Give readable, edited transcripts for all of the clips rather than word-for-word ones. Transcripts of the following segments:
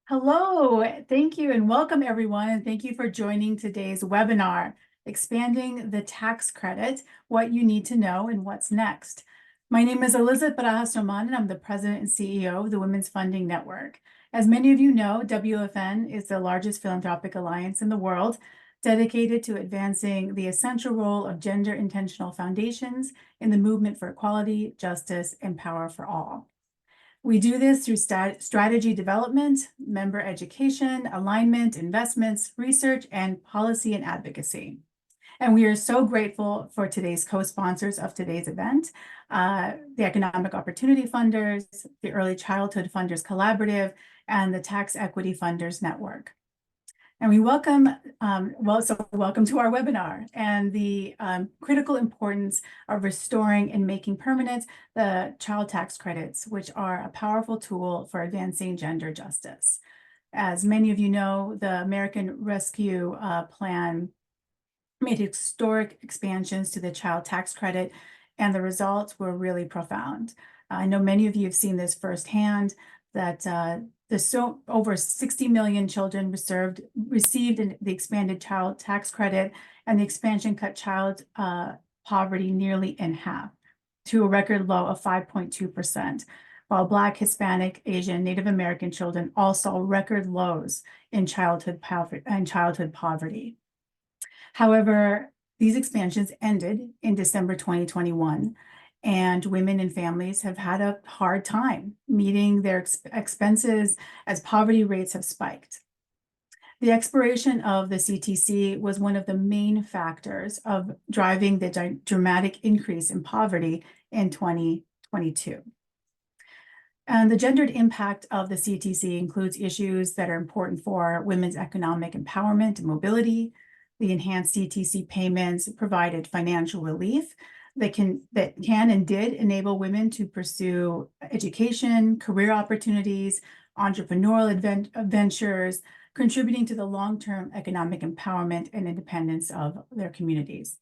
Hello, thank you and welcome everyone. And thank you for joining today's webinar, Expanding the Tax Credit, What You Need to Know and What's Next. My name is Elizabeth Barajas-Roman and I'm the President and CEO of the Women's Funding Network. As many of you know, WFN is the largest philanthropic alliance in the world, dedicated to advancing the essential role of gender-intentional foundations in the movement for equality, justice, and power for all. We do this through strategy development, member education, alignment, investments, research, and policy and advocacy. And we are so grateful for today's co-sponsors of today's event, the Economic Opportunity Funders, the Early Childhood Funders Collaborative, and the Tax Equity Funders Network. And we welcome, welcome to our webinar and the critical importance of restoring and making permanent the child tax credits, which are a powerful tool for advancing gender justice. As many of you know, the American Rescue Plan made historic expansions to the child tax credit, and the results were really profound. I know many of you have seen this firsthand, that over 60 million children received the expanded child tax credit, and the expansion cut child poverty nearly in half to a record low of 5.2%, while Black, Hispanic, Asian, Native American children all saw record lows in childhood poverty. However, these expansions ended in December 2021, and women and families have had a hard time meeting their expenses as poverty rates have spiked. The expiration of the CTC was one of the main factors of driving the dramatic increase in poverty in 2022. And the gendered impact of the CTC includes issues that are important for women's economic empowerment and mobility. The enhanced CTC payments provided financial relief that can and did enable women to pursue education, career opportunities, entrepreneurial ventures, contributing to the long-term economic empowerment and independence of their communities.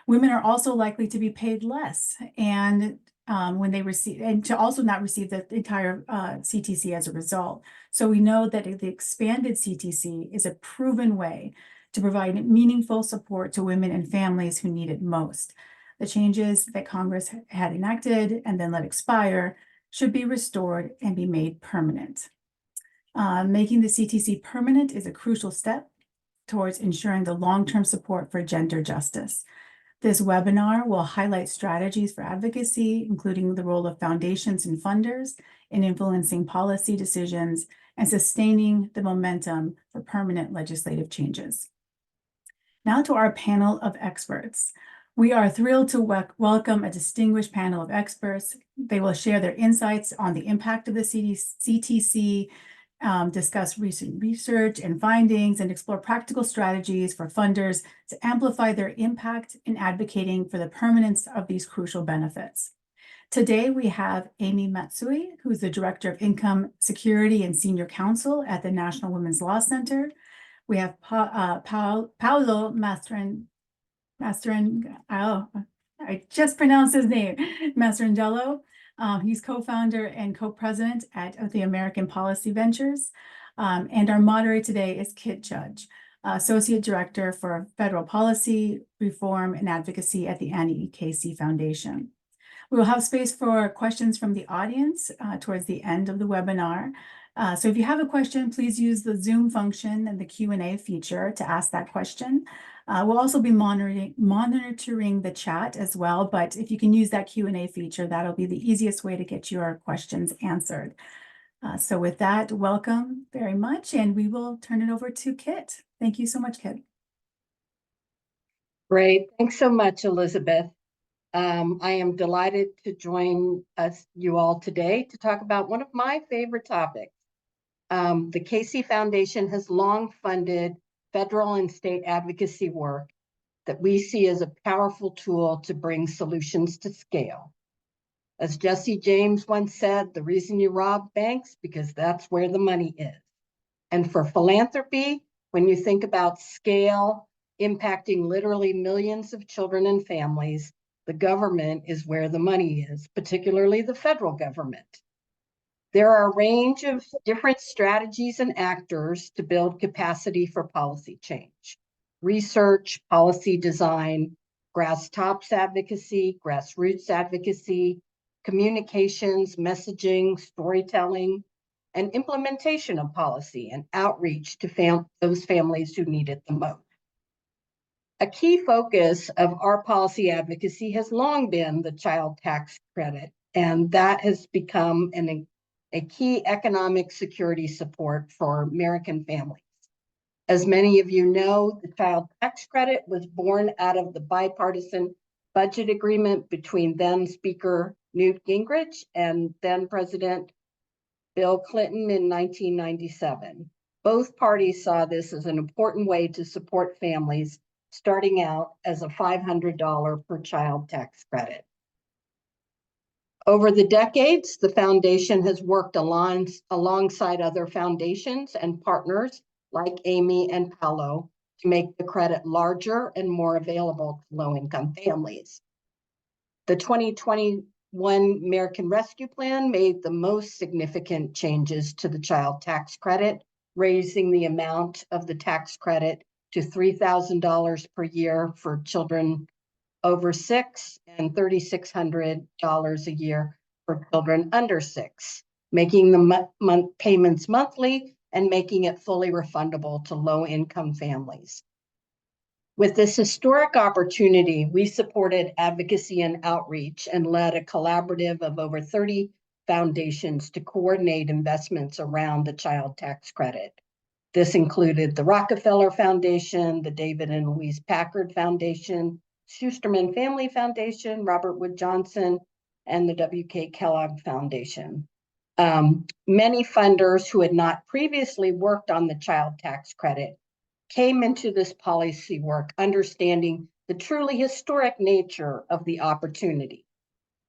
Women are also likely to be paid less and when they receive, and to also not receive the entire CTC as a result. So we know that the expanded CTC is a proven way to provide meaningful support to women and families who need it most. The changes that Congress had enacted and then let expire should be restored and be made permanent. Making the CTC permanent is a crucial step towards ensuring the long-term support for gender justice. This webinar will highlight strategies for advocacy, including the role of foundations and funders in influencing policy decisions and sustaining the momentum for permanent legislative changes. Now to our panel of experts. We are thrilled to welcome a distinguished panel of experts. They will share their insights on the impact of the CTC, discuss recent research and findings, and explore practical strategies for funders to amplify their impact in advocating for the permanence of these crucial benefits. Today, we have Amy Matsui, who's the Director of Income Security and Senior Counsel at the National Women's Law Center. We have Paolo I just pronounced his name, Mastrangelo. He's co-founder and co-president at the American Policy Ventures. And our moderator today is Kit Judge, Associate Director for Federal Policy, Reform, and Advocacy at the Annie E. Casey Foundation. We will have space for questions from the audience towards the end of the webinar. So if you have a question, please use the Zoom function and the Q&A feature to ask that question. We'll also be monitoring the chat as well, but if you can use that Q&A feature, that'll be the easiest way to get your questions answered. So with that, welcome very much, and we will turn it over to Kit. Thank you so much, Kit. Great. Thanks so much, Elizabeth. I am delighted to join you all today to talk about one of my favorite topics. The Casey Foundation has long funded federal and state advocacy work that we see as a powerful tool to bring solutions to scale. As Jesse James once said, the reason you rob banks, because that's where the money is. And for philanthropy, when you think about scale impacting literally millions of children and families, the government is where the money is, particularly the federal government. There are a range of different strategies and actors to build capacity for policy change. Research, policy design, grass-tops advocacy, grassroots advocacy, communications, messaging, storytelling, and implementation of policy and outreach to those families who need it the most. A key focus of our policy advocacy has long been the child tax credit, and that has become a key economic security support for American families. As many of you know, the child tax credit was born out of the bipartisan budget agreement between then Speaker Newt Gingrich and then President Bill Clinton in 1997. Both parties saw this as an important way to support families starting out as a $500 per child tax credit. Over the decades, the foundation has worked alongside other foundations and partners like Amy and Paolo to make the credit larger and more available to low-income families. The 2021 American Rescue Plan made the most significant changes to the child tax credit, raising the amount of the tax credit to $3,000 per year for children over 6 and $3,600 a year for children under 6, making the payments monthly and making it fully refundable to low-income families. With this historic opportunity, we supported advocacy and outreach and led a collaborative of over 30 foundations to coordinate investments around the child tax credit. This included the Rockefeller Foundation, the David and Louise Packard Foundation, Schusterman Family Foundation, Robert Wood Johnson, and the W.K. Kellogg Foundation. Many funders who had not previously worked on the child tax credit came into this policy work understanding the truly historic nature of the opportunity.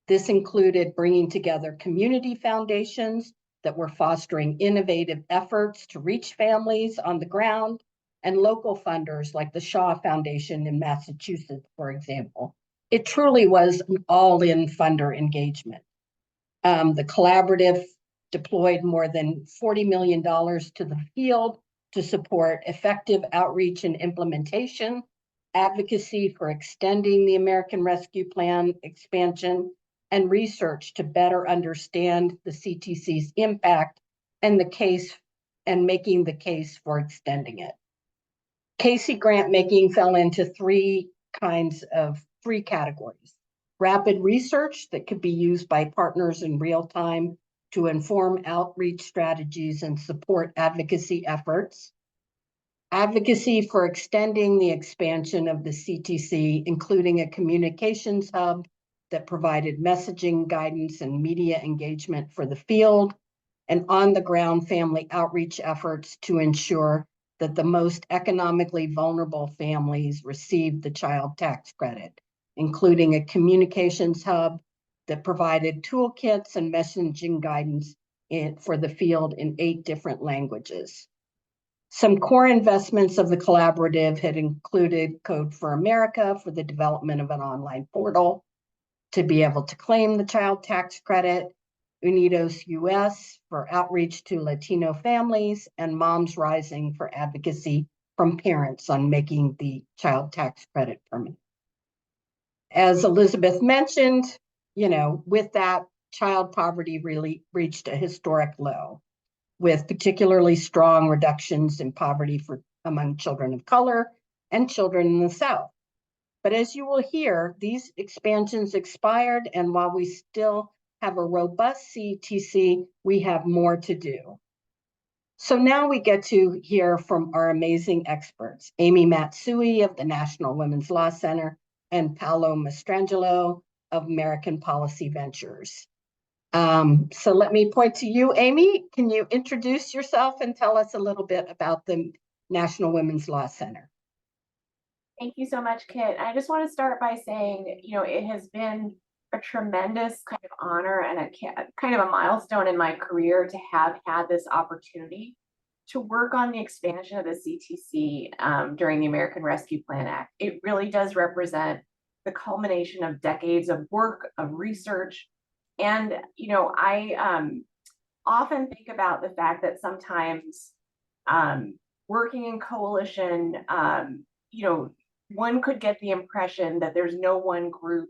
This included bringing together community foundations that were fostering innovative efforts to reach families on the ground, and local funders like the Shaw Foundation in Massachusetts, for example. It truly was an all-in funder engagement. The collaborative deployed more than $40 million to the field to support effective outreach and implementation, advocacy for extending the American Rescue Plan expansion, and research to better understand the CTC's impact and making the case for extending it. Casey grant making fell into three categories. Rapid research that could be used by partners in real time to inform outreach strategies and support advocacy efforts. Advocacy for extending the expansion of the CTC, including a communications hub that provided messaging, guidance, and media engagement for the field, and on-the-ground family outreach efforts to ensure that the most economically vulnerable families received the child tax credit, including a communications hub that provided toolkits and messaging guidance for the field in 8 different languages. Some core investments of the collaborative had included Code for America for the development of an online portal to be able to claim the child tax credit, Unidos US for outreach to Latino families, and Moms Rising for advocacy from parents on making the child tax credit permanent. As Elizabeth mentioned, with that, child poverty really reached a historic low, with particularly strong reductions in poverty among children of color and children in the South. But as you will hear, these expansions expired, and while we still have a robust CTC, we have more to do. So now we get to hear from our amazing experts, Amy Matsui of the National Women's Law Center and Paolo Mastrangelo of American Policy Ventures. So let me point to you, Amy. Can you introduce yourself and tell us a little bit about the National Women's Law Center? Thank you so much, Kit. I just want to start by saying, it has been a tremendous kind of honor and a kind of a milestone in my career to have had this opportunity to work on the expansion of the CTC during the American Rescue Plan Act. It really does represent the culmination of decades of work, of research. And, often think about the fact that sometimes working in coalition, one could get the impression that there's no one group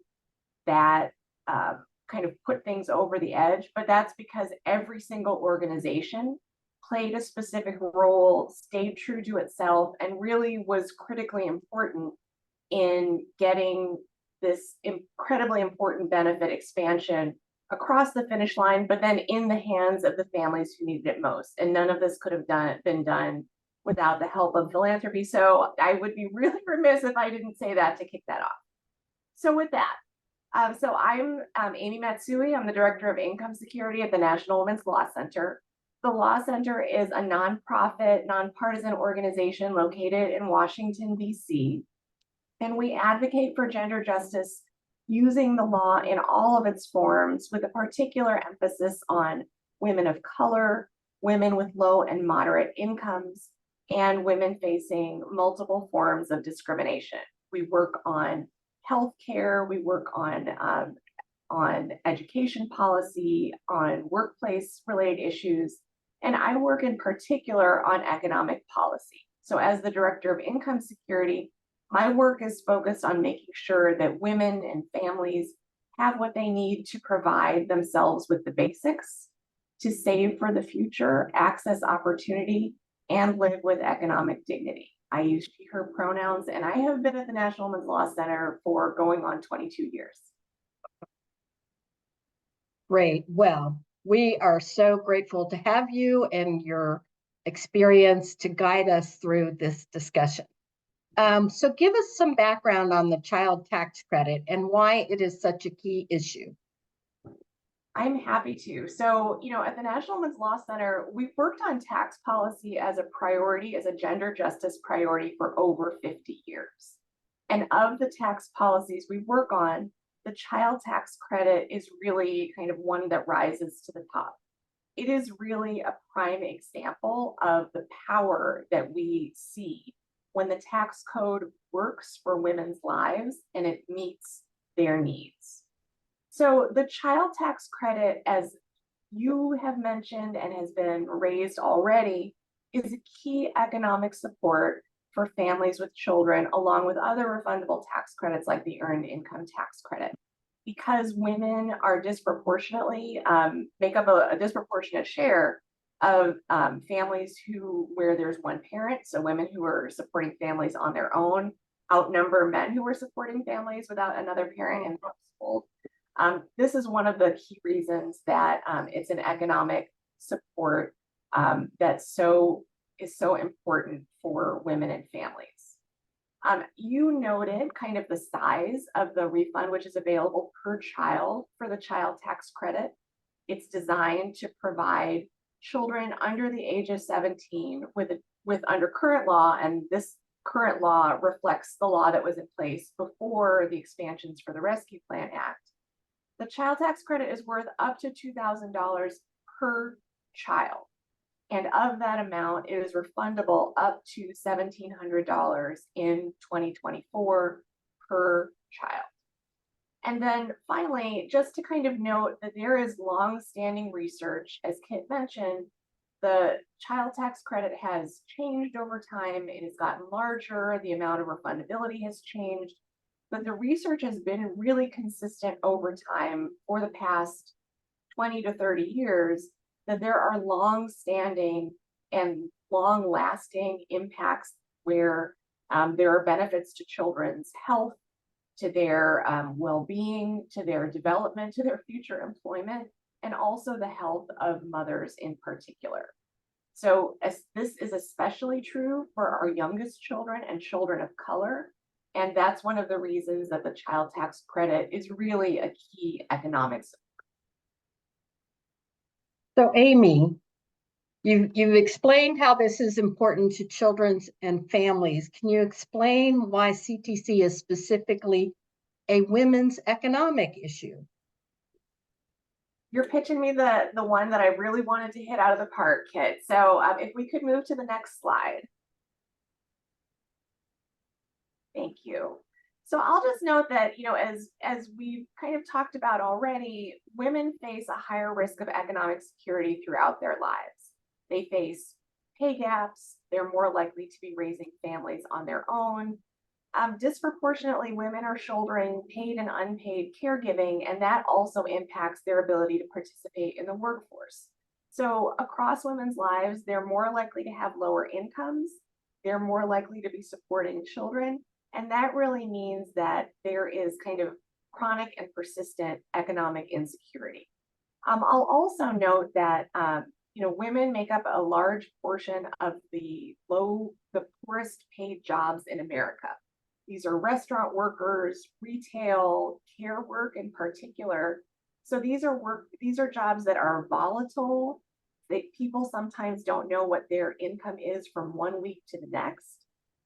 that kind of put things over the edge, but that's because every single organization played a specific role, stayed true to itself, and really was critically important in getting this incredibly important benefit expansion across the finish line, but then in the hands of the families who needed it most. And none of this could have been done without the help of philanthropy. So I would be really remiss if I didn't say that to kick that off. So with that, so I'm Amy Matsui. I'm the Director of Income Security at the National Women's Law Center. The Law Center is a nonprofit, nonpartisan organization located in Washington, D.C. And we advocate for gender justice using the law in all of its forms, with a particular emphasis on women of color, women with low and moderate incomes, and women facing multiple forms of discrimination. We work on healthcare, we work on education policy, on workplace related issues, and I work in particular on economic policy. So as the Director of Income Security, my work is focused on making sure that women and families have what they need to provide themselves with the basics, to save for the future, access opportunity, and live with economic dignity. I use she, her pronouns, and I have been at the National Women's Law Center for going on 22 years. Great. Well, we are so grateful to have you and your experience to guide us through this discussion. So give us some background on the child tax credit and why it is such a key issue. I'm happy to. So, at the National Women's Law Center, we've worked on tax policy as a priority, as a gender justice priority for over 50 years. And of the tax policies we work on, the child tax credit is really kind of one that rises to the top. It is really a prime example of the power that we see when the tax code works for women's lives and it meets their needs. So the child tax credit, as you have mentioned and has been raised already, is a key economic support for families with children, along with other refundable tax credits like the Earned Income Tax Credit. Because women are disproportionately, make up a disproportionate share of families where there's one parent, so women who are supporting families on their own outnumber men who are supporting families without another parent in the household. This is one of the key reasons that it's an economic support that is so important for women and families. You noted kind of the size of the refund, which is available per child for the child tax credit. It's designed to provide children under the age of 17 with under current law, and this current law reflects the law that was in place before the expansions for the Rescue Plan Act. The child tax credit is worth up to $2,000 per child. And of that amount, it is refundable up to $1,700 in 2024 per child. And then finally, just to kind of note that there is long-standing research, as Kit mentioned, the child tax credit has changed over time. It has gotten larger. The amount of refundability has changed. But the research has been really consistent over time for the past 20 to 30 years that there are long-standing and long-lasting impacts where there are benefits to children's health, to their well-being, to their development, to their future employment, and also the health of mothers in particular. So this is especially true for our youngest children and children of color. And that's one of the reasons that the child tax credit is really a key economic support. So Amy, you've explained how this is important to children and families. Can you explain why CTC is specifically a women's economic issue? You're pitching me the one that I really wanted to hit out of the park, Kit. So if we could move to the next slide. Thank you. So I'll just note that, as we've kind of talked about already, women face a higher risk of economic security throughout their lives. They face pay gaps, they're more likely to be raising families on their own. Disproportionately, women are shouldering paid and unpaid caregiving, and that also impacts their ability to participate in the workforce. So across women's lives, they're more likely to have lower incomes, they're more likely to be supporting children, and that really means that there is kind of chronic and persistent economic insecurity. I'll also note that women make up a large portion of the poorest paid jobs in America. These are restaurant workers, retail, care work in particular. So these are jobs that are volatile. People sometimes don't know what their income is from one week to the next.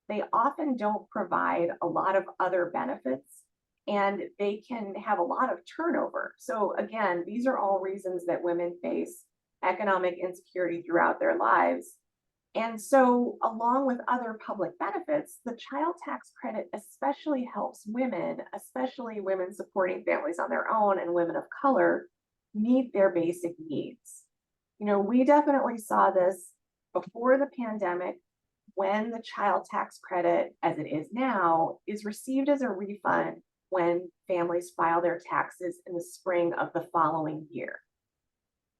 They often don't provide a lot of other benefits, and they can have a lot of turnover. So again, these are all reasons that women face economic insecurity throughout their lives. And so, along with other public benefits, the child tax credit especially helps women, especially women supporting families on their own and women of color, meet their basic needs. We definitely saw this before the pandemic, when the child tax credit, as it is now, is received as a refund when families file their taxes in the spring of the following year.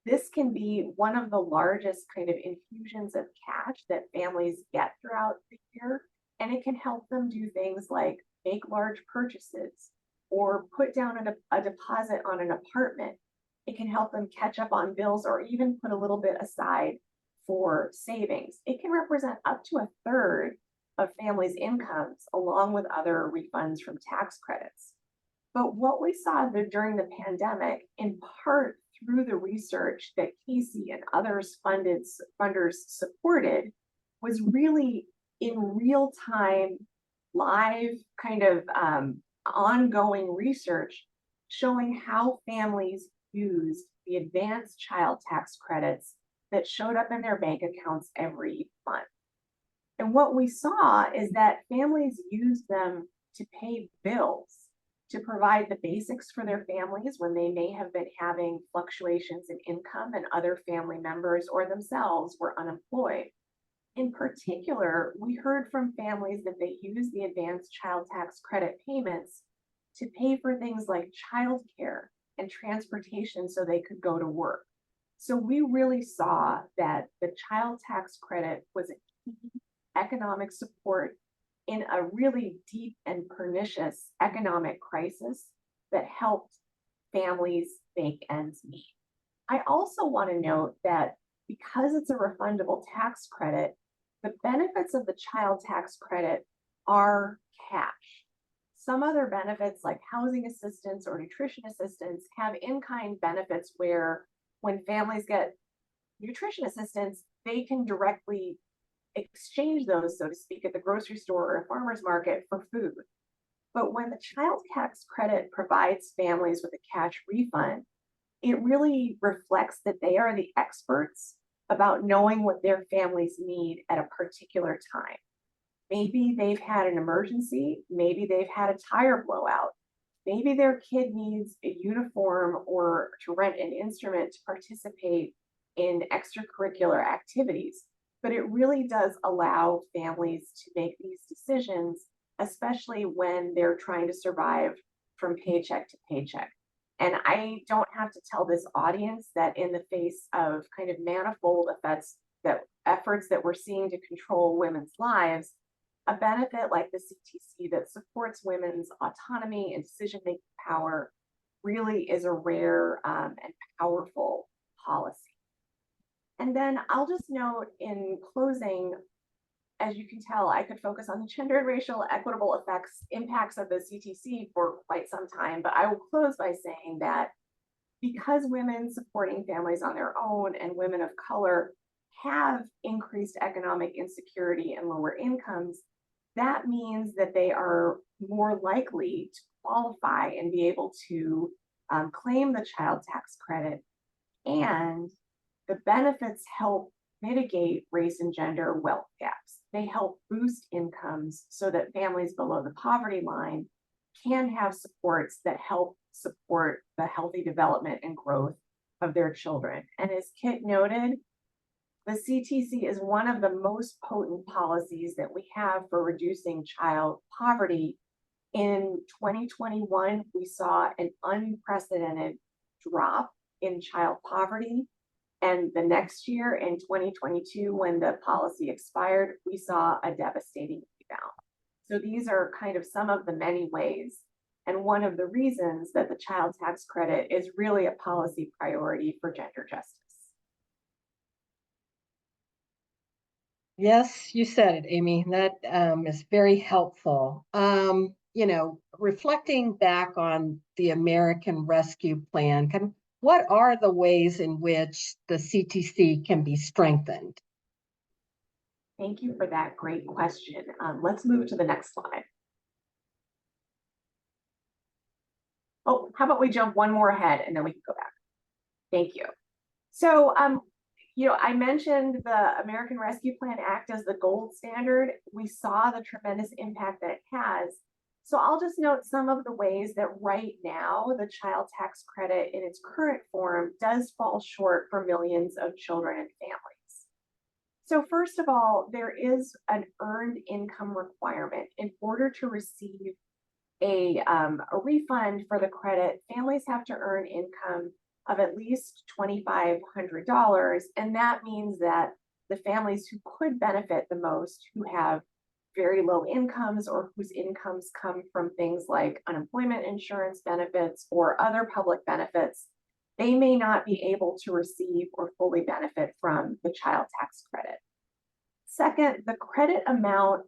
This can be one of the largest kind of infusions of cash that families get throughout the year, and it can help them do things like make large purchases or put down a deposit on an apartment. It can help them catch up on bills or even put a little bit aside for savings. It can represent up to a third of families' incomes, along with other refunds from tax credits. But what we saw during the pandemic, in part through the research that Casey and others funders supported, was really in real time, live kind of ongoing research showing how families used the advanced child tax credits that showed up in their bank accounts every month. And what we saw is that families used them to pay bills, to provide the basics for their families when they may have been having fluctuations in income and other family members or themselves were unemployed. In particular, we heard from families that they use the advanced child tax credit payments to pay for things like childcare and transportation so they could go to work. So we really saw that the child tax credit was a key economic support in a really deep and pernicious economic crisis that helped families make ends meet. I also want to note that because it's a refundable tax credit, the benefits of the child tax credit are cash. Some other benefits like housing assistance or nutrition assistance have in-kind benefits where when families get nutrition assistance, they can directly exchange those, so to speak, at the grocery store or a farmer's market for food. But when the child tax credit provides families with a cash refund, it really reflects that they are the experts about knowing what their families need at a particular time. Maybe they've had an emergency, maybe they've had a tire blowout, maybe their kid needs a uniform or to rent an instrument to participate in extracurricular activities. But it really does allow families to make these decisions, especially when they're trying to survive from paycheck to paycheck. And I don't have to tell this audience that in the face of kind of manifold efforts that we're seeing to control women's lives, a benefit like the CTC that supports women's autonomy and decision-making power really is a rare and powerful policy. And then I'll just note in closing, as you can tell, I could focus on the gender and racial equitable impacts of the CTC for quite some time, but I will close by saying that because women supporting families on their own and women of color have increased economic insecurity and lower incomes, that means that they are more likely to qualify and be able to claim the child tax credit. And the benefits help mitigate race and gender wealth gaps. They help boost incomes so that families below the poverty line can have supports that help support the healthy development and growth of their children. And as Kit noted, the CTC is one of the most potent policies that we have for reducing child poverty. In 2021, we saw an unprecedented drop in child poverty. And the next year, in 2022, when the policy expired, we saw a devastating rebound. So these are kind of some of the many ways, and one of the reasons that the child tax credit is really a policy priority for gender justice. Yes, you said it, Amy. That is very helpful. Reflecting back on the American Rescue Plan, what are the ways in which the CTC can be strengthened? Thank you for that great question. Let's move to the next slide. Oh, how about we jump one more ahead and then we can go back. Thank you. So, I mentioned the American Rescue Plan Act as the gold standard. We saw the tremendous impact that it has. So I'll just note some of the ways that right now the child tax credit in its current form does fall short for millions of children and families. So first of all, there is an earned income requirement. In order to receive a refund for the credit, families have to earn income of at least $2,500. And that means that the families who could benefit the most, who have very low incomes or whose incomes come from things like unemployment insurance benefits or other public benefits, they may not be able to receive or fully benefit from the child tax credit. Second, the credit amount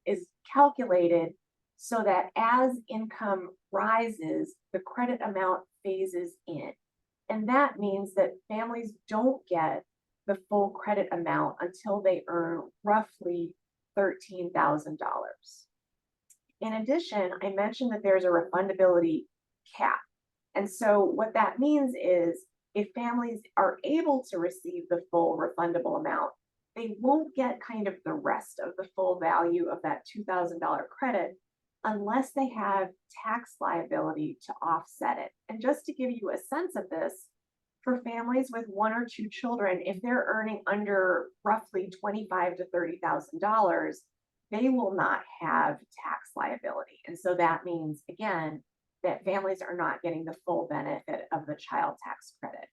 is calculated so that as income rises, the credit amount phases in. And that means that families don't get the full credit amount until they earn roughly $13,000. In addition, I mentioned that there's a refundability cap. And so what that means is if families are able to receive the full refundable amount, they won't get kind of the rest of the full value of that $2,000 credit unless they have tax liability to offset it. And just to give you a sense of this, for families with one or two children, if they're earning under roughly $25,000 to $30,000, they will not have tax liability. And so that means, again, that families are not getting the full benefit of the child tax credit.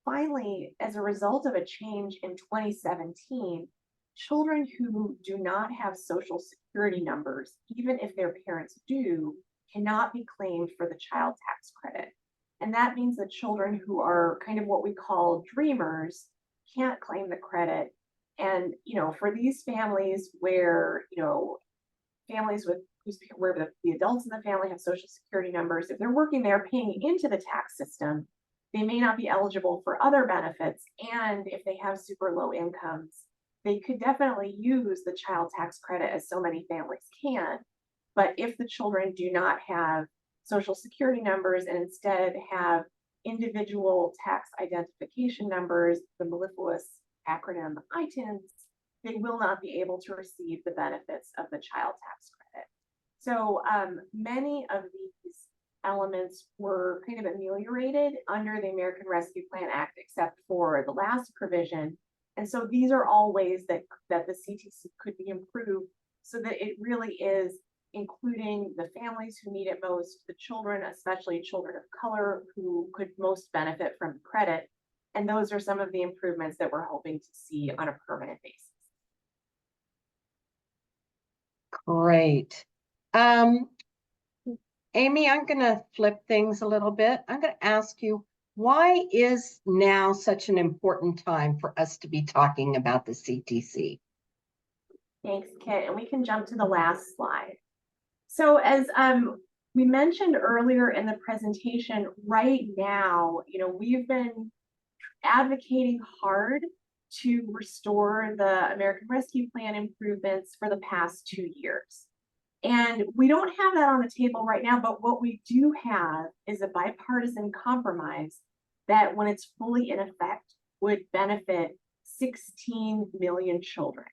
Finally, as a result of a change in 2017, children who do not have social security numbers, even if their parents do, cannot be claimed for the child tax credit. And that means that children who are kind of what we call dreamers can't claim the credit. And, for these families where, families where the adults in the family have social security numbers, if they're working there paying into the tax system, they may not be eligible for other benefits. And if they have super low incomes, they could definitely use the child tax credit, as so many families can. But if the children do not have social security numbers and instead have individual tax identification numbers, the mellifluous acronym ITINs, they will not be able to receive the benefits of the child tax credit. So many of these elements were kind of ameliorated under the American Rescue Plan Act, except for the last provision. And so these are all ways that the CTC could be improved so that it really is including the families who need it most, the children, especially children of color, who could most benefit from credit. And those are some of the improvements that we're hoping to see on a permanent basis. Great. Amy, I'm going to flip things a little bit. I'm going to ask you, why is now such an important time for us to be talking about the CTC? Thanks, Kit. And we can jump to the last slide. So as we mentioned earlier in the presentation, right now, we've been advocating hard to restore the American Rescue Plan improvements for the past 2 years. And we don't have that on the table right now, but what we do have is a bipartisan compromise that, when it's fully in effect, would benefit 16 million children.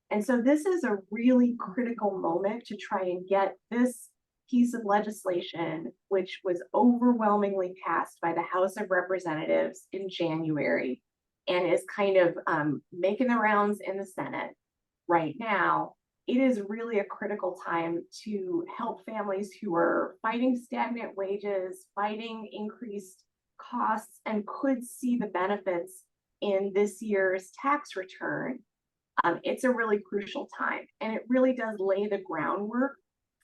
And so this is a really critical moment to try and get this piece of legislation, which was overwhelmingly passed by the House of Representatives in January and is kind of making the rounds in the Senate right now, it is really a critical time to help families who are fighting stagnant wages, fighting increased costs, and could see the benefits in this year's tax return. It's a really crucial time, and it really does lay the groundwork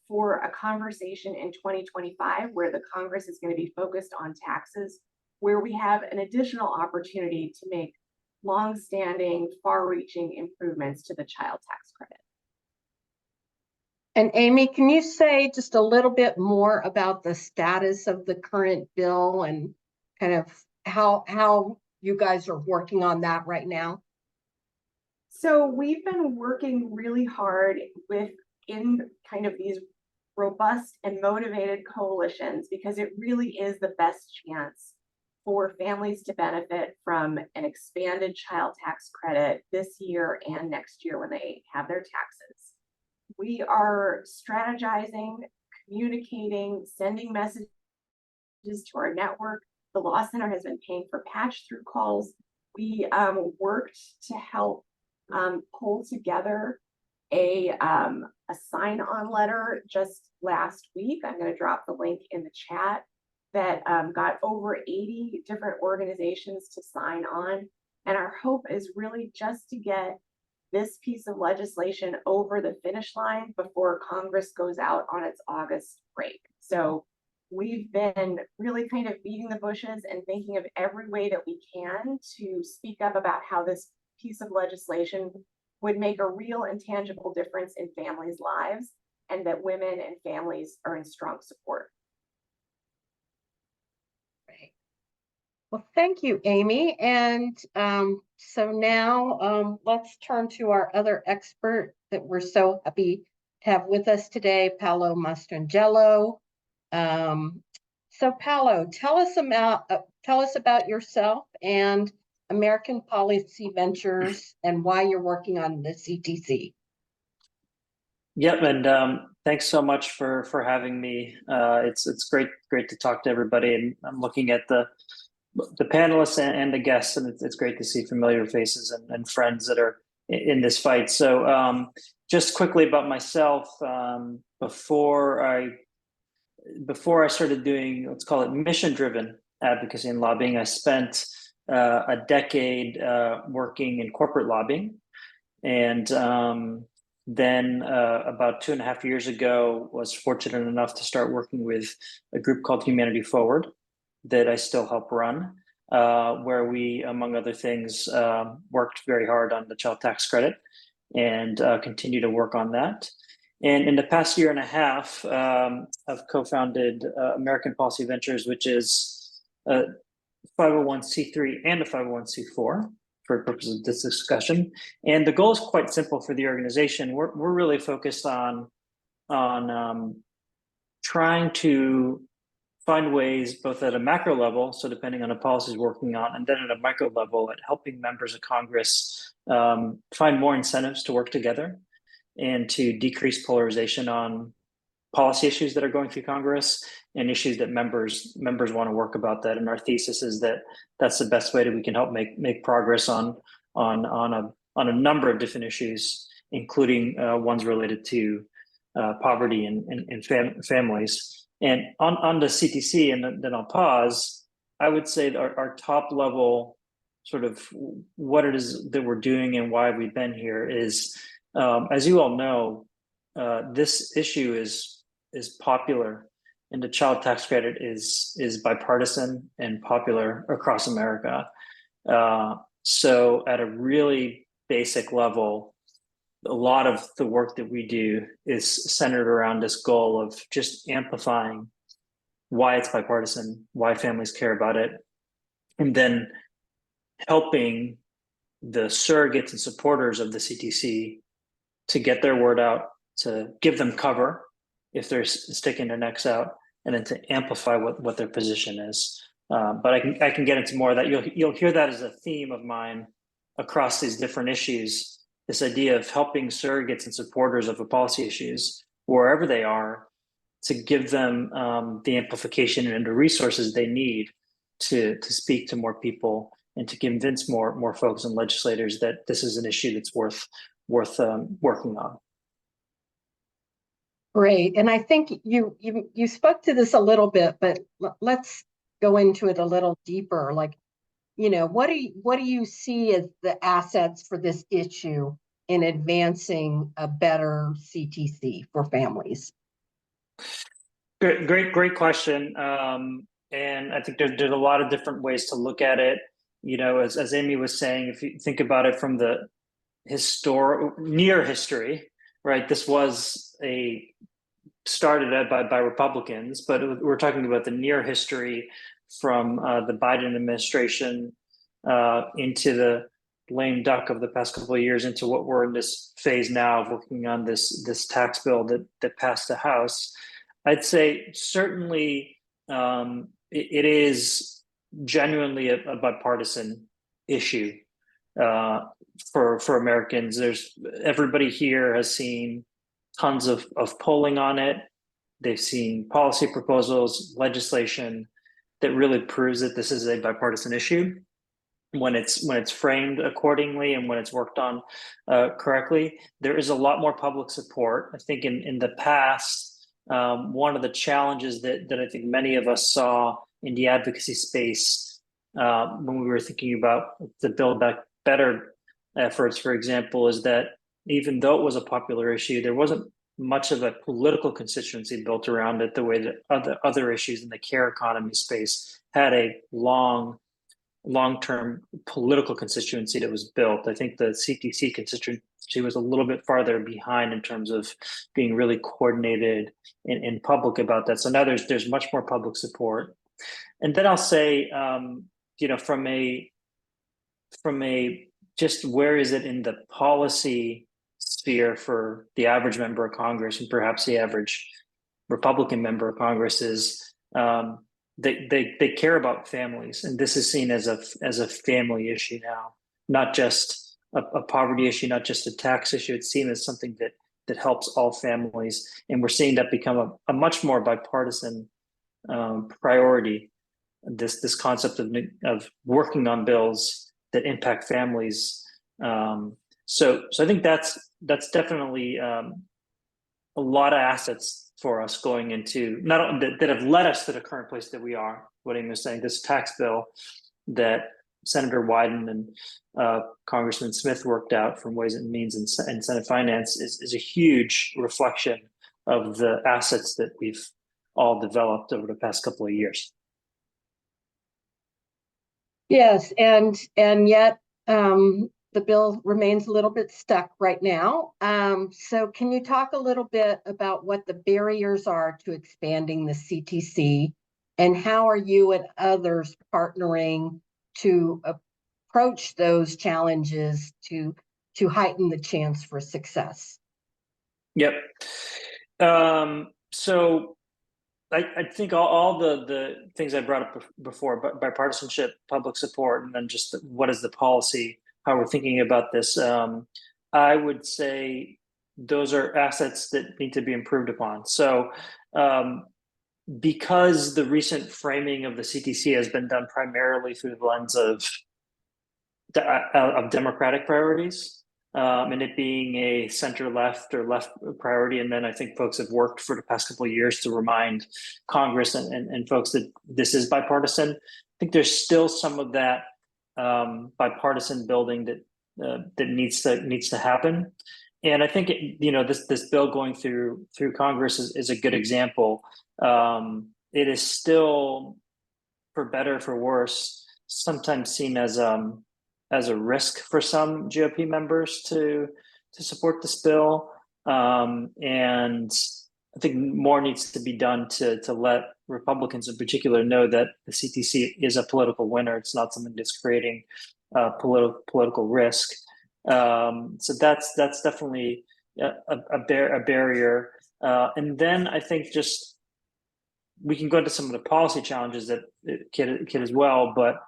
for a conversation in 2025 where the Congress is going to be focused on taxes, where we have an additional opportunity to make long-standing, far-reaching improvements to the child tax credit. And Amy, can you say just a little bit more about the status of the current bill and kind of how you guys are working on that right now? So we've been working really hard in kind of these robust and motivated coalitions because it really is the best chance for families to benefit from an expanded child tax credit this year and next year when they have their taxes. We are strategizing, communicating, sending messages to our network. The Law Center has been paying for patch-through calls. We worked to help pull together a sign-on letter just last week. I'm going to drop the link in the chat that got over 80 different organizations to sign on. And our hope is really just to get this piece of legislation over the finish line before Congress goes out on its August break. So we've been really kind of beating the bushes and thinking of every way that we can to speak up about how this piece of legislation would make a real and tangible difference in families' lives, and that women and families are in strong support. Great. Well, thank you, Amy. And so now let's turn to our other expert that we're so happy to have with us today, Paolo Mastrangelo. So Paolo, tell us about yourself and American Policy Ventures and why you're working on the CTC. Yep, and thanks so much for having me. It's great to talk to everybody, and I'm looking at the panelists and the guests, and it's great to see familiar faces and friends that are in this fight. So just quickly about myself, before I started doing, let's call it mission-driven advocacy and lobbying, I spent a decade working in corporate lobbying, and then about 2.5 years ago was fortunate enough to start working with a group called Humanity Forward that I still help run, where we, among other things, worked very hard on the child tax credit and continue to work on that. And in the past 1.5 years, I've co-founded American Policy Ventures, which is a 501c3 and a 501c4 for the purpose of this discussion. And the goal is quite simple for the organization. We're really focused on trying to find ways, both at a macro level, so depending on the policies we're working on, and then at a micro level at helping members of Congress find more incentives to work together and to decrease polarization on policy issues that are going through Congress and issues that members want to work about that. And our thesis is that that's the best way that we can help make progress on a number of different issues, including ones related to poverty and families. And on the CTC, and then I'll pause, I would say that our top level sort of what it is that we're doing and why we've been here is, as you all know, this issue is popular, and the child tax credit is bipartisan and popular across America. So at a really basic level, a lot of the work that we do is centered around this goal of just amplifying why it's bipartisan, why families care about it, and then helping the surrogates and supporters of the CTC to get their word out, to give them cover if they're sticking their necks out, and then to amplify what their position is. But I can get into more of that. You'll hear that as a theme of mine across these different issues. This idea of helping surrogates and supporters of the policy issues, wherever they are, to give them the amplification and the resources they need to speak to more people and to convince more folks and legislators that this is an issue that's worth working on. Great. And I think you spoke to this a little bit, but let's go into it a little deeper. Like, what do you see as the assets for this issue in advancing a better CTC for families? Great question. And I think there's a lot of different ways to look at it. As Amy was saying, if you think about it from the near history, right? This was started by Republicans, but we're talking about the near history from the Biden administration into the lame duck of the past couple of years into what we're in this phase now of working on this tax bill that passed the House. I'd say certainly it is genuinely a bipartisan issue for Americans. Everybody here has seen tons of polling on it. They've seen policy proposals, legislation that really proves that this is a bipartisan issue when it's framed accordingly and when it's worked on correctly. There is a lot more public support. I think in the past, one of the challenges that I think many of us saw in the advocacy space when we were thinking about the Build Back Better efforts, for example, is that even though it was a popular issue, there wasn't much of a political constituency built around it the way that other issues in the care economy space had a long-term political constituency that was built. I think the CTC constituency was a little bit farther behind in terms of being really coordinated in public about that. So now there's much more public support. And then I'll say, from a just where is it in the policy sphere for the average member of Congress and perhaps the average Republican member of Congress is they care about families, and this is seen as a family issue now, not just a poverty issue, not just a tax issue. It's seen as something that helps all families, and we're seeing that become a much more bipartisan priority. This concept of working on bills that impact families. So I think that's definitely a lot of assets for us going into that have led us to the current place that we are. What Amy was saying, this tax bill that Senator Wyden and Congressman Smith worked out from Ways and Means and Senate Finance is a huge reflection of the assets that we've all developed over the past couple of years. Yes, and yet the bill remains a little bit stuck right now. So can you talk a little bit about what the barriers are to expanding the CTC, and how are you and others partnering to approach those challenges to heighten the chance for success? Yep. So I think all the things I brought up before, bipartisanship, public support, and then just what is the policy, how we're thinking about this, I would say those are assets that need to be improved upon. So because the recent framing of the CTC has been done primarily through the lens of democratic priorities, and it being a center-left or left priority. And then I think folks have worked for the past couple of years to remind Congress and folks that this is bipartisan. I think there's still some of that bipartisan building that needs to happen. And I think this bill going through Congress is a good example. It is still, for better or for worse, sometimes seen as a risk for some GOP members to support this bill. And I think more needs to be done to let Republicans in particular know that the CTC is a political winner. It's not something that's creating political risk. So that's definitely a barrier. And then I think just we can go into some of the policy challenges that Kit as well, but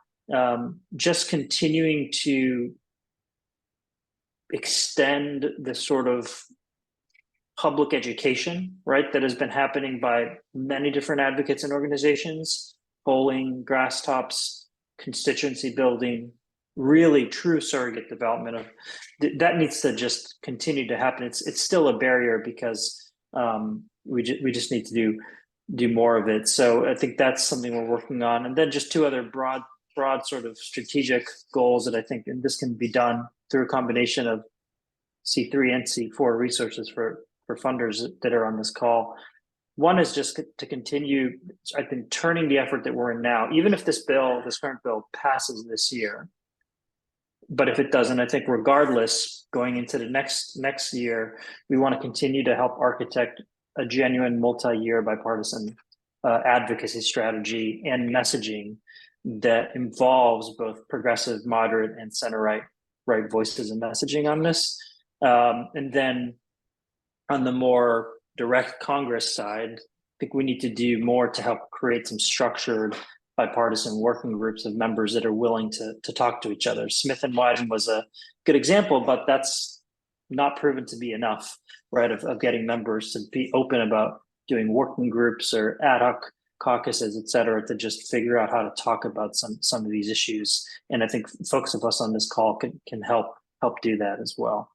just continuing to extend the sort of public education, right, that has been happening by many different advocates and organizations, polling, grass tops, constituency building, really true surrogate development of that needs to just continue to happen. It's still a barrier because we just need to do more of it. So I think that's something we're working on. And then just two other broad sort of strategic goals that I think, and this can be done through a combination of C3 and C4 resources for funders that are on this call. One is just to continue, I think, turning the effort that we're in now, even if this current bill passes this year. But if it doesn't, I think regardless, going into the next year, we want to continue to help architect a genuine multi-year bipartisan advocacy strategy and messaging that involves both progressive, moderate, and center-right voices and messaging on this. And then on the more direct Congress side, I think we need to do more to help create some structured bipartisan working groups of members that are willing to talk to each other. Smith and Wyden was a good example, but that's not proven to be enough, right, of getting members to be open about doing working groups or ad hoc caucuses, et cetera, to just figure out how to talk about some of these issues. And I think folks of us on this call can help do that as well.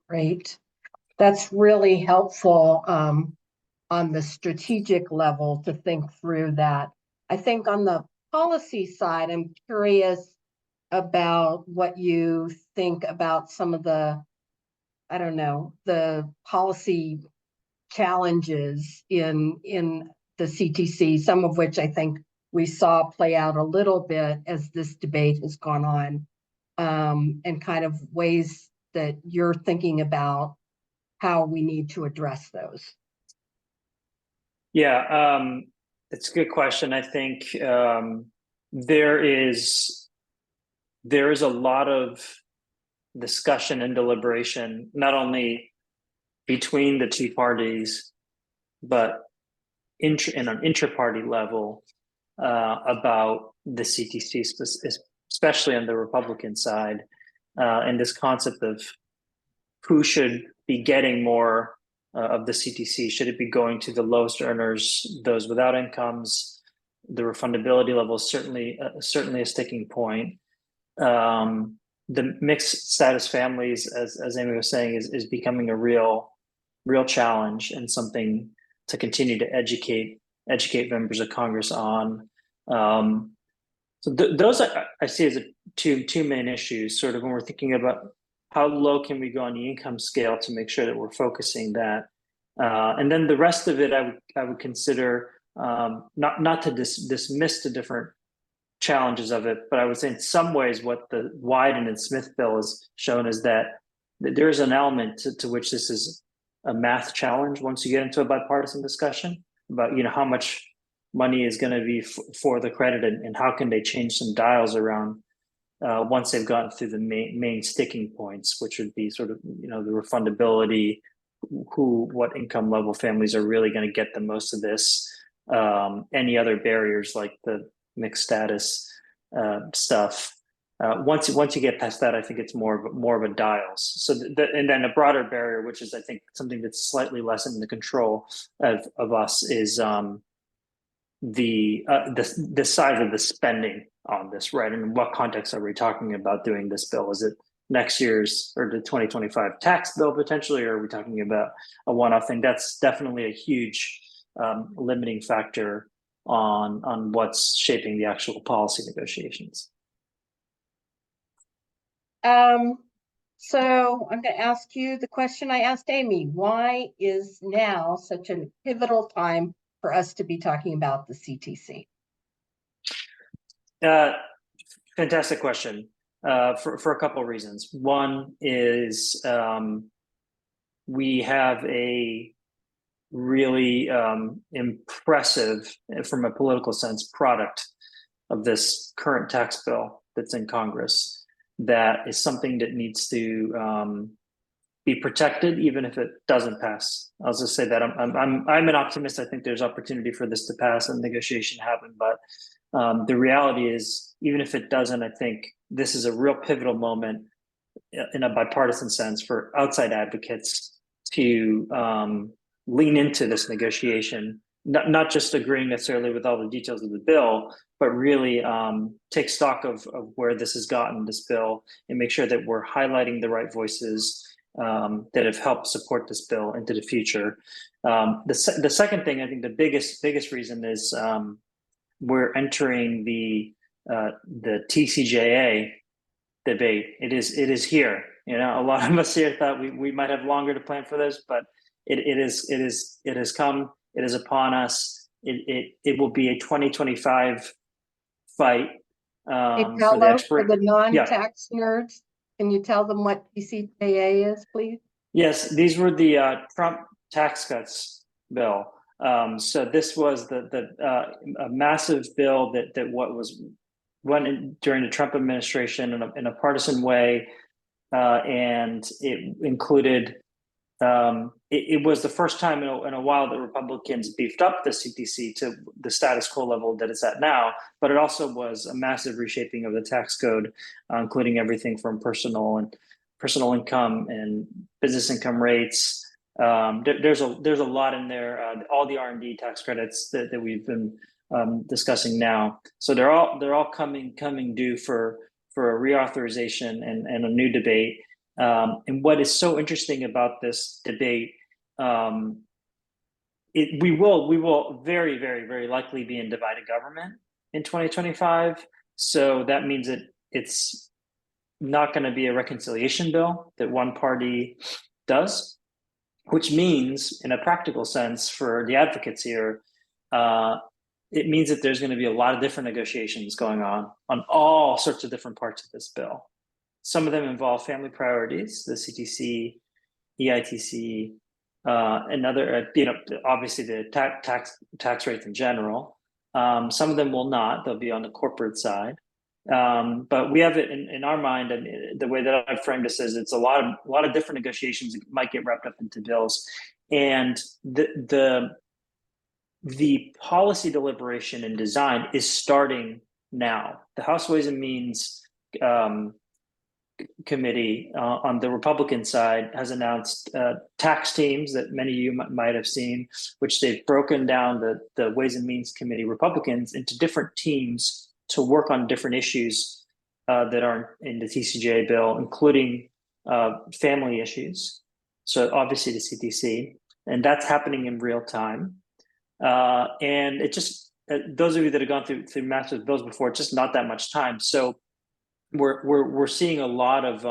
Great. That's really helpful on the strategic level to think through that. I think on the policy side, I'm curious about what you think about some of the, I don't know, the policy challenges in the CTC, some of which I think we saw play out a little bit as this debate has gone on, and kind of ways that you're thinking about how we need to address those. Yeah, it's a good question. I think there is a lot of discussion and deliberation, not only between the two parties, but in an intra-party level about the CTC, especially on the Republican side, and this concept of who should be getting more of the CTC. Should it be going to the lowest earners, those without incomes? The refundability level is certainly a sticking point. The mixed status families, as Amy was saying, is becoming a real challenge and something to continue to educate members of Congress on. So those I see as two main issues, sort of when we're thinking about how low can we go on the income scale to make sure that we're focusing that. And then the rest of it, I would consider not to dismiss the different challenges of it, but I would say in some ways what the Wyden and Smith bill has shown is that there is an element to which this is a math challenge once you get into a bipartisan discussion about how much money is going to be for the credit and how can they change some dials around once they've gotten through the main sticking points, which would be sort of the refundability, what income level families are really going to get the most of this, any other barriers like the mixed status stuff. Once you get past that, I think it's more of a dials. So and then a broader barrier, which is I think something that's slightly less in the control of us, is the size of the spending on this, right? And in what context are we talking about doing this bill? Is it next year's or the 2025 tax bill potentially, or are we talking about a one-off thing? That's definitely a huge limiting factor on what's shaping the actual policy negotiations. So I'm going to ask you the question I asked Amy. Why is now such a pivotal time for us to be talking about the CTC? Fantastic question. For a couple of reasons. One is we have a really impressive, from a political sense, product of this current tax bill that's in Congress. That is something that needs to be protected, even if it doesn't pass. I'll just say that I'm an optimist. I think there's opportunity for this to pass and negotiation to happen. But the reality is, even if it doesn't, I think this is a real pivotal moment in a bipartisan sense for outside advocates to lean into this negotiation, not just agreeing necessarily with all the details of the bill, but really take stock of where this has gotten, this bill, and make sure that we're highlighting the right voices that have helped support this bill into the future. The second thing, I think the biggest reason is we're entering the TCJA debate. It is here. You know, a lot of us here thought we might have longer to plan for this, but it has come. It is upon us. It will be a 2025 fight Hey, for the Paolo, for expert. the non-tax nerds, can you tell them what TCJA is, please? Yes, these were the Trump tax cuts bill. So this was a massive bill that what was went during the Trump administration in a partisan way, and it included. It was the first time in a while that Republicans beefed up the CTC to the status quo level that it's at now, but it also was a massive reshaping of the tax code, including everything from personal income and business income rates. There's a lot in there. All the R&D tax credits that we've been discussing now. So they're all coming due for a reauthorization and a new debate. And what is so interesting about this debate, we will very, very, very likely be in divided government in 2025. So that means that it's not going to be a reconciliation bill that one party does, which means, in a practical sense, for the advocates here, it means that there's going to be a lot of different negotiations going on all sorts of different parts of this bill. Some of them involve family priorities, the CTC, EITC, and other, obviously the tax rates in general. Some of them will not; they'll be on the corporate side. But we have it in our mind, and the way that I've framed this is it's a lot of different negotiations that might get wrapped up into bills, and the policy deliberation and design is starting now. The House Ways and Means Committee on the Republican side has announced tax teams that many of you might have seen, which they've broken down the Ways and Means Committee Republicans into different teams to work on different issues that are in the TCJA bill, including family issues. So obviously the CTC, and that's happening in real time. And it just, those of you that have gone through massive bills before, it's just not that much time. So we're seeing a lot of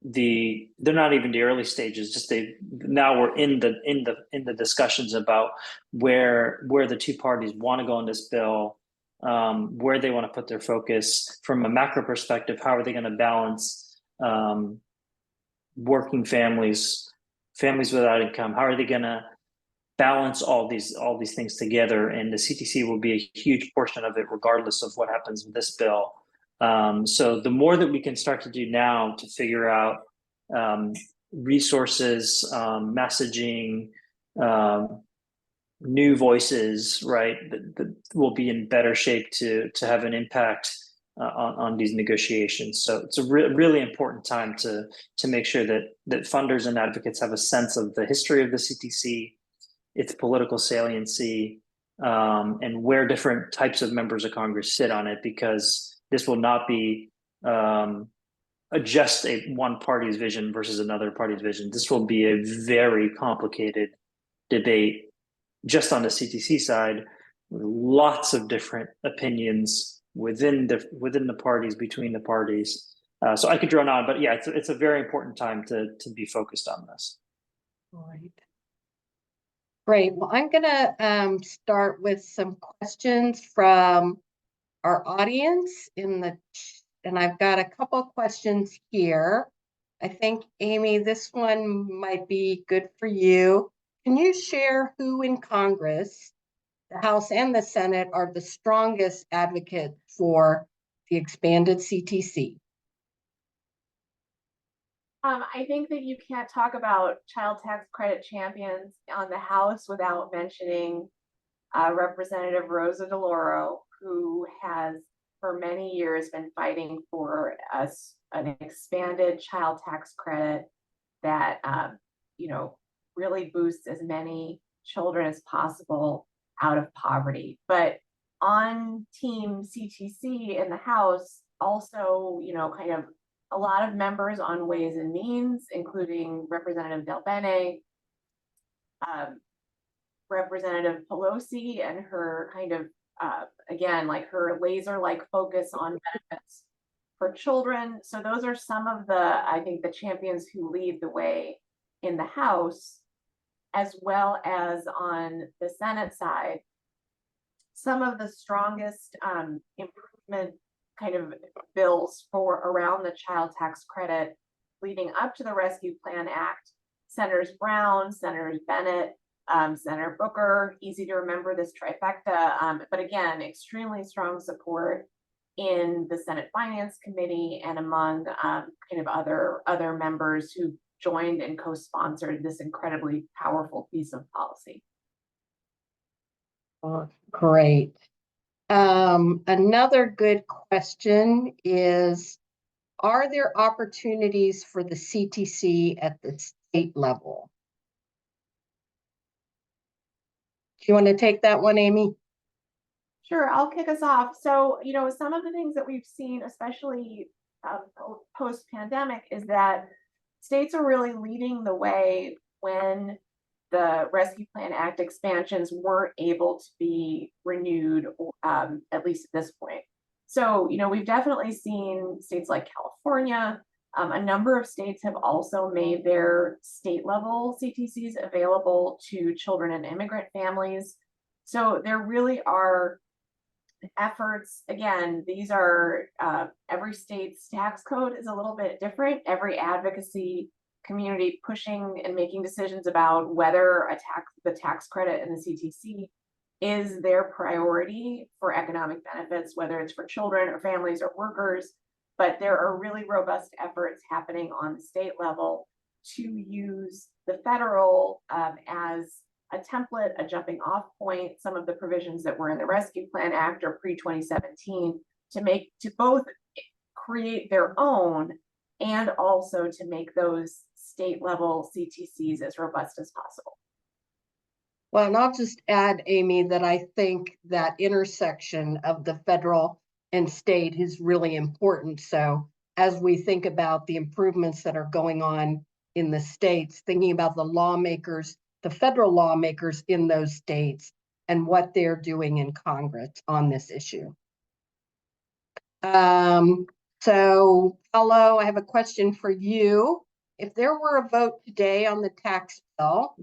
they're not even the early stages, now we're in the discussions about where the two parties want to go in this bill, where they want to put their focus from a macro perspective. How are they going to balance working families without income? How are they going to balance all these things together? And the CTC will be a huge portion of it, regardless of what happens with this bill. So the more that we can start to do now to figure out resources, messaging, new voices, right, that will be in better shape to have an impact on these negotiations. So it's a really important time to make sure that funders and advocates have a sense of the history of the CTC, its political saliency, and where different types of members of Congress sit on it, because this will not be just one party's vision versus another party's vision. This will be a very complicated debate just on the CTC side, with lots of different opinions within the parties, between the parties. So I could drone on, but yeah, it's a very important time to be focused on this. All right. Great. Well, I'm going to start with some questions from our audience and I've got a couple questions here. I think, Amy, this one might be good for you. Can you share who in Congress, the House and the Senate, are the strongest advocates for the expanded CTC? I think that you can't talk about child tax credit champions on the House without mentioning Representative Rosa DeLauro, who has for many years been fighting for an expanded child tax credit that really boosts as many children as possible out of poverty. But on team CTC in the House, also, kind of a lot of members on Ways and Means, including Representative Del Bene, Representative Pelosi, and her kind of, again, like her laser-like focus on benefits for children. So those are some of I think, the champions who lead the way in the House, as well as on the Senate side. Some of the strongest improvement kind of bills for around the child tax credit leading up to the Rescue Plan Act, Senators Brown, Senators Bennett, Senator Booker, easy to remember this trifecta, but again, extremely strong support in the Senate Finance Committee and among kind of other members who joined and co-sponsored this incredibly powerful piece of policy. Great. Another good question is, are there opportunities for the CTC at the state level? Do you want to take that one, Amy? Sure, I'll kick us off. So, some of the things that we've seen, especially post-pandemic, is that states are really leading the way when the Rescue Plan Act expansions weren't able to be renewed, at least at this point. So, we've definitely seen states like California. A number of states have also made their state level CTCs available to children and immigrant families. So there really are efforts. Again, these are every state's tax code is a little bit different. Every advocacy community pushing and making decisions about whether the tax credit and the CTC is their priority for economic benefits, whether it's for children or families or workers. But there are really robust efforts happening on the state level to use the federal as a template, a jumping off point. Some of the provisions that were in the Rescue Plan Act or pre-2017 to both create their own and also to make those state level CTCs as robust as possible. Well, and I'll just add, Amy, that I think that intersection of the federal and state is really important. So as we think about the improvements that are going on in the states, thinking about the lawmakers, the federal lawmakers in those states and what they're doing in Congress on this issue. So Paolo, I have a question for you. If there were a vote today on the tax bill,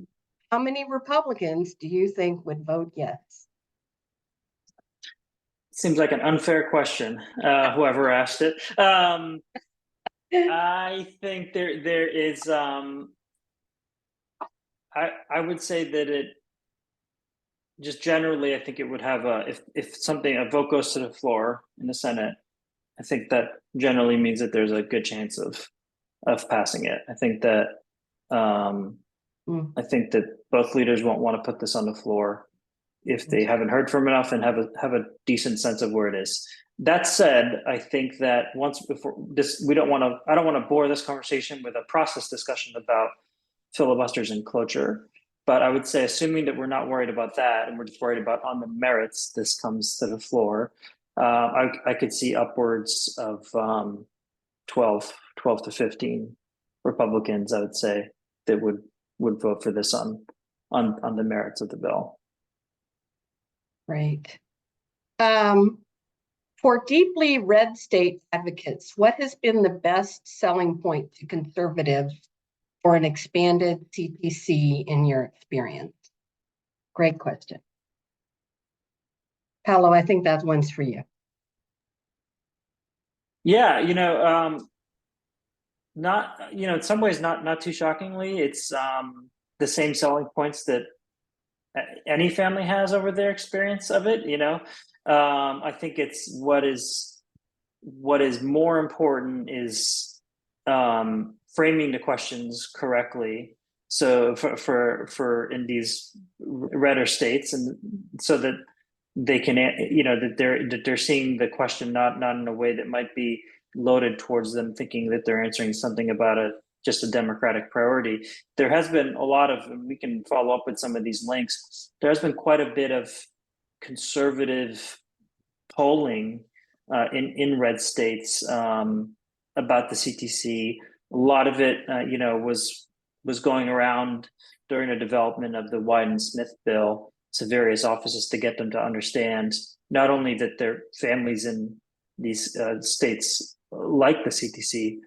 how many Republicans do you think would vote yes? Seems like an unfair question, whoever asked it. I think there is, I would say that it, just generally, I think it would have if a vote goes to the floor in the Senate, I think that generally means that there's a good chance of passing it. I think that both leaders won't want to put this on the floor if they haven't heard from enough and have a decent sense of where it is. That said, I think that I don't want to bore this conversation with a process discussion about filibusters and cloture. But I would say, assuming that we're not worried about that and we're just worried about on the merits, this comes to the floor, I could see upwards of 12 to 15 Republicans, I would say, that would vote for this on the merits of the bill. Right. For deeply red state advocates, what has been the best selling point to conservatives for an expanded CTC in your experience? Great question. Paolo, I think that one's for you. Yeah, in some ways, not too shockingly, it's the same selling points that any family has over their experience of it. I think it's what is more important is framing the questions correctly. So for in these redder states, and so that they can, that they're seeing the question not in a way that might be loaded towards them, thinking that they're answering something about a just a Democratic priority. There has been a lot of, and we can follow up with some of these links, there has been quite a bit of conservative polling in red states about the CTC. A lot of it, was going around during the development of the Wyden-Smith bill to various offices to get them to understand not only that their families in these states like the CTC,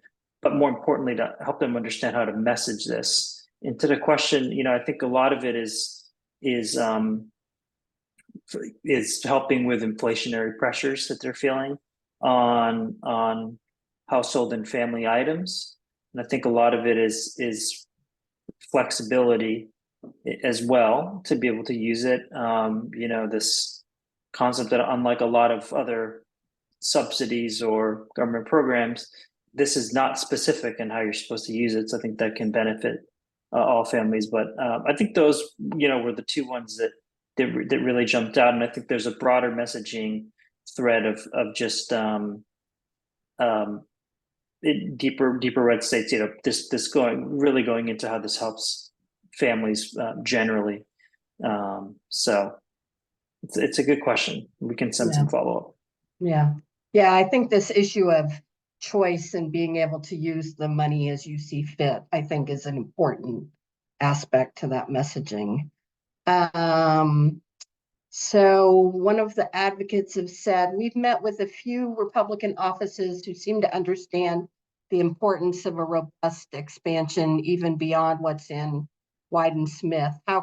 but more importantly, to help them understand how to message this. And to the question, I think a lot of it is helping with inflationary pressures that they're feeling on household and family items. And I think a lot of it is flexibility as well to be able to use it. This concept that unlike a lot of other subsidies or government programs, this is not specific in how you're supposed to use it. So I think that can benefit all families. But I think those, were the two ones that really jumped out. And I think there's a broader messaging thread of just deeper red states, this going into how this helps families generally. So it's a good question. We can send some follow-up. Yeah, I think this issue of choice and being able to use the money as you see fit, I think is an important aspect to that messaging. So one of the advocates have said, we've met with a few Republican offices who seem to understand the importance of a robust expansion, even beyond what's in Wyden-Smith. How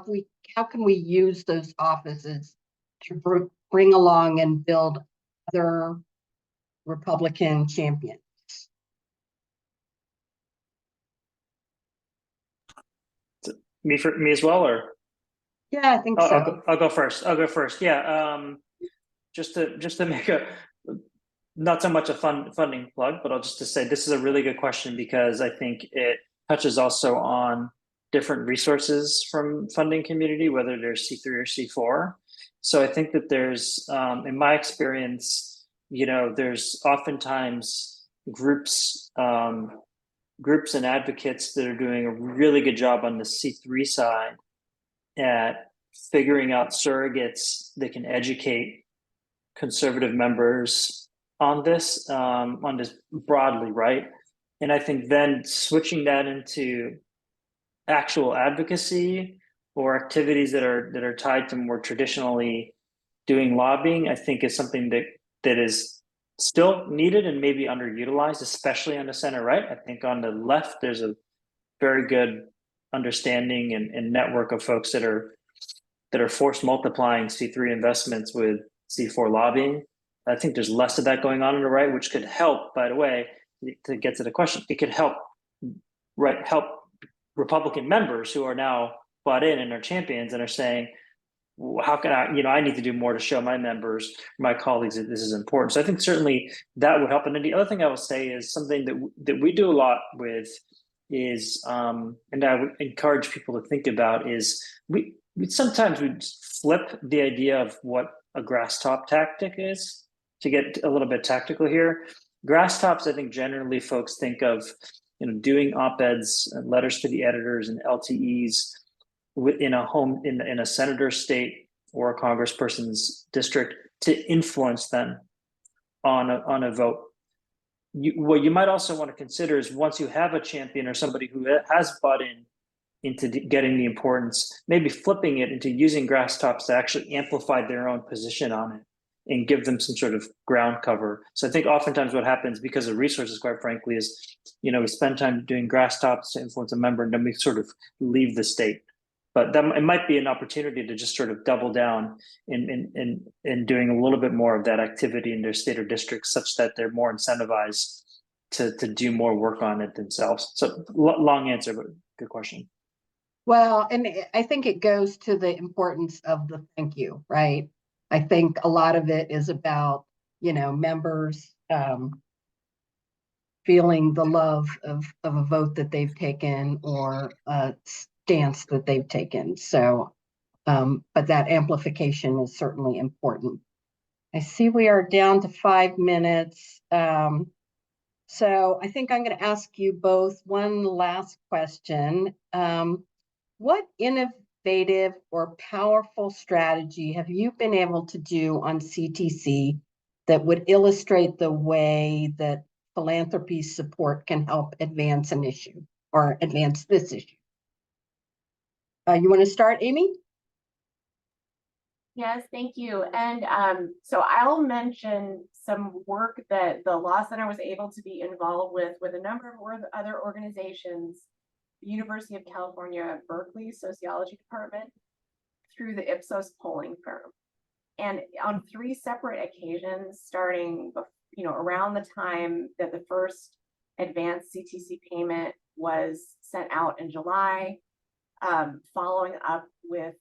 can we use those offices to bring along and build other Republican champions? Me as well, or? Yeah, I think so. I'll go first. Yeah. Just to make not so much a funding plug, but I'll just to say this is a really good question because I think it touches also on different resources from funding community, whether they're C3 or C4. So I think that there's, in my experience, there's oftentimes groups and advocates that are doing a really good job on the C3 side at figuring out surrogates that can educate conservative members on this broadly, right? And I think then switching that into actual advocacy or activities that are tied to more traditionally doing lobbying, I think is something that is still needed and maybe underutilized, especially on the center right. I think on the left, there's a very good understanding and network of folks that are force multiplying C3 investments with C4 lobbying. I think there's less of that going on the right, which could help, by the way, to get to the question, it could help Republican members who are now bought in and are champions and are saying, how can I need to do more to show my members, my colleagues that this is important. So I think certainly that would help. And then the other thing I will say is something that we do a lot with is, and I would encourage people to think about is we sometimes we flip the idea of what a grass top tactic is to get a little bit tactical here. Grass tops, I think generally folks think of, doing op-eds and letters to the editors and LTEs in a senator's state or a congressperson's district to influence them on a vote. What you might also want to consider is once you have a champion or somebody who has bought into getting the importance, maybe flipping it into using grass tops to actually amplify their own position on it and give them some sort of ground cover. So I think oftentimes what happens because of resources, quite frankly, is, we spend time doing grass tops to influence a member and then we sort of leave the state. But it might be an opportunity to just sort of double down in doing a little bit more of that activity in their state or district such that they're more incentivized to do more work on it themselves. So long answer, but good question. Well, and I think it goes to the importance of the thank you, right? I think a lot of it is about, members feeling the love of a vote that they've taken or a stance that they've taken. So, but that amplification is certainly important. I see we are down to 5 minutes. So I think I'm going to ask you both one last question. What innovative or powerful strategy have you been able to do on CTC that would illustrate the way that philanthropy support can help advance an issue or advance this issue? You want to start, Amy? Yes, thank you. And so I'll mention some work that the Law Center was able to be involved with a number of other organizations, the University of California, Berkeley Sociology Department, through the Ipsos polling firm. And on 3 separate occasions, starting around the time that the first advanced CTC payment was sent out in July, following up with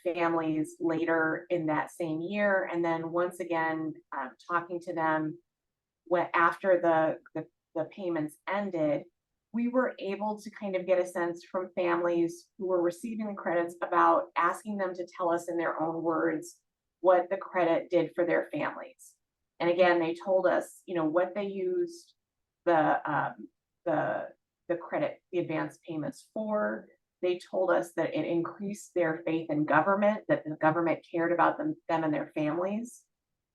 families later in that same year, and then once again talking to them after the payments ended, we were able to kind of get a sense from families who were receiving the credits about asking them to tell us in their own words what the credit did for their families. And again, they told us, what they used the credit, the advance payments for. They told us that it increased their faith in government, that the government cared about them and their families.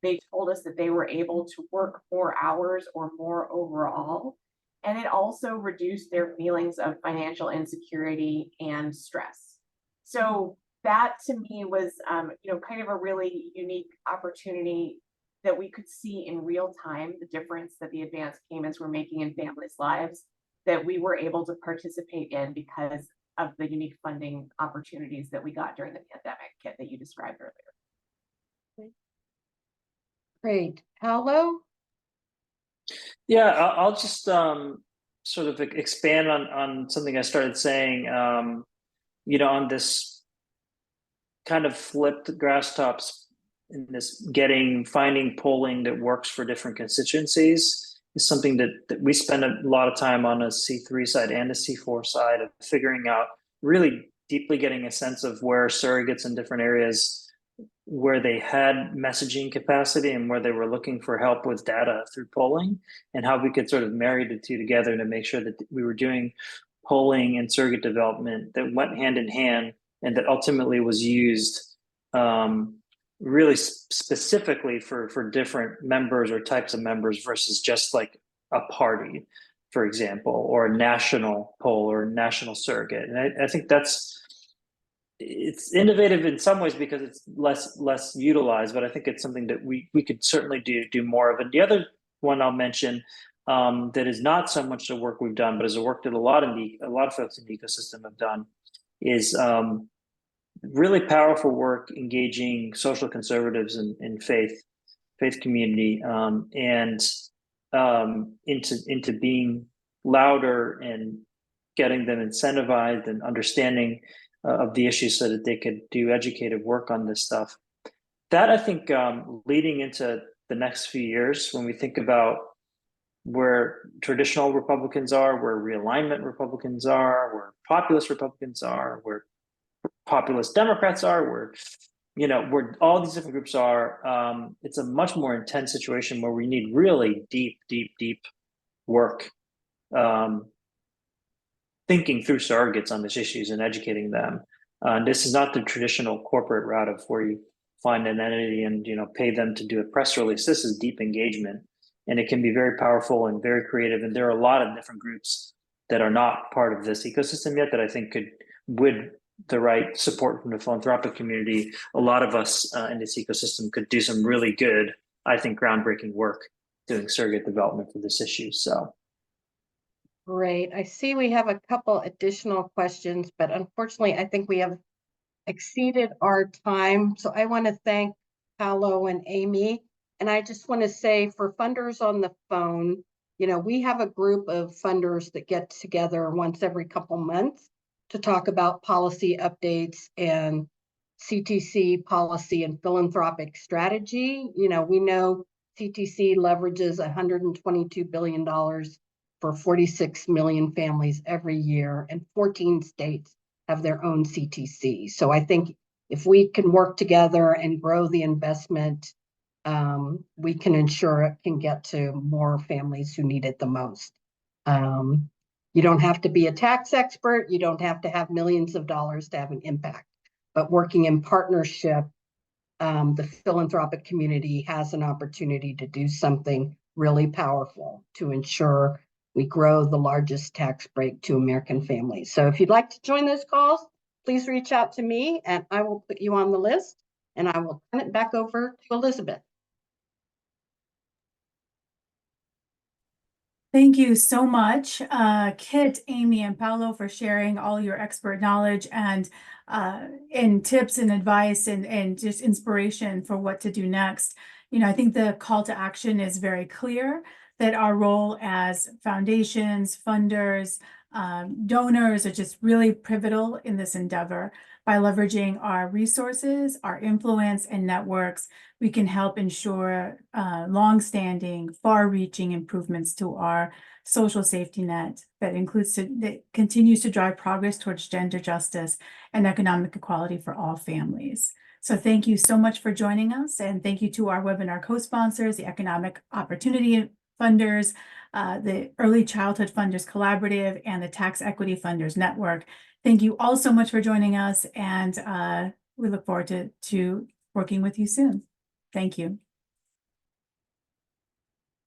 They told us that they were able to work more hours or more overall. And it also reduced their feelings of financial insecurity and stress. So that to me was, kind of a really unique opportunity that we could see in real time, the difference that the advance payments were making in families' lives, that we were able to participate in because of the unique funding opportunities that we got during the pandemic, Kit, that you described earlier. Great. Paolo? Yeah, I'll just sort of expand on something I started saying, on this kind of flipped grass tops in this finding polling that works for different constituencies is something that we spend a lot of time on a C3 side and a C4 side of figuring out, really deeply getting a sense of where surrogates in different areas, where they had messaging capacity and where they were looking for help with data through polling, and how we could sort of marry the two together to make sure that we were doing polling and surrogate development that went hand in hand and that ultimately was used really specifically for different members or types of members versus just like a party, for example, or a national poll or national surrogate. And I think it's innovative in some ways because it's less utilized, but I think it's something that we could certainly do more of. And the other one I'll mention that is not so much the work we've done, but is a work that a lot of folks in the ecosystem have done, is really powerful work engaging social conservatives in faith community and into being louder and getting them incentivized and understanding of the issues so that they could do educated work on this stuff. That I think leading into the next few years, when we think about where traditional Republicans are, where realignment Republicans are, where populist Republicans are, where populist Democrats are, where all these different groups are, it's a much more intense situation where we need really deep work thinking through surrogates on these issues and educating them. This is not the traditional corporate route of where you find an entity and pay them to do a press release. This is deep engagement, and it can be very powerful and very creative. And there are a lot of different groups that are not part of this ecosystem yet that I think with the right support from the philanthropic community, a lot of us in this ecosystem could do some really good, I think, groundbreaking work doing surrogate development for this issue. So. Great. I see we have a couple additional questions, but unfortunately, I think we have exceeded our time. So I want to thank Paolo and Amy. And I just want to say for funders on the phone, we have a group of funders that get together once every couple months to talk about policy updates and CTC policy and philanthropic strategy. We know CTC leverages $122 billion for 46 million families every year, and 14 states have their own CTC. So I think if we can work together and grow the investment we can ensure it can get to more families who need it the most. You don't have to be a tax expert. You don't have to have millions of dollars to have an impact. But working in partnership, the philanthropic community has an opportunity to do something really powerful to ensure we grow the largest tax break to American families. So if you'd like to join those calls, please reach out to me and I will put you on the list, and I will turn it back over to Elizabeth. Thank you so much, Kit, Amy, and Paolo, for sharing all your expert knowledge and tips and advice and just inspiration for what to do next. You know, I think the call to action is very clear that our role as foundations, funders, donors are just really pivotal in this endeavor. By leveraging our resources, our influence, and networks, we can help ensure long-standing, far-reaching improvements to our social safety net that continues to drive progress towards gender justice and economic equality for all families. So thank you so much for joining us, and thank you to our webinar co-sponsors, the Economic Opportunity Funders, the Early Childhood Funders Collaborative, and the Tax Equity Funders Network. Thank you all so much for joining us, and we look forward to working with you soon. Thank you.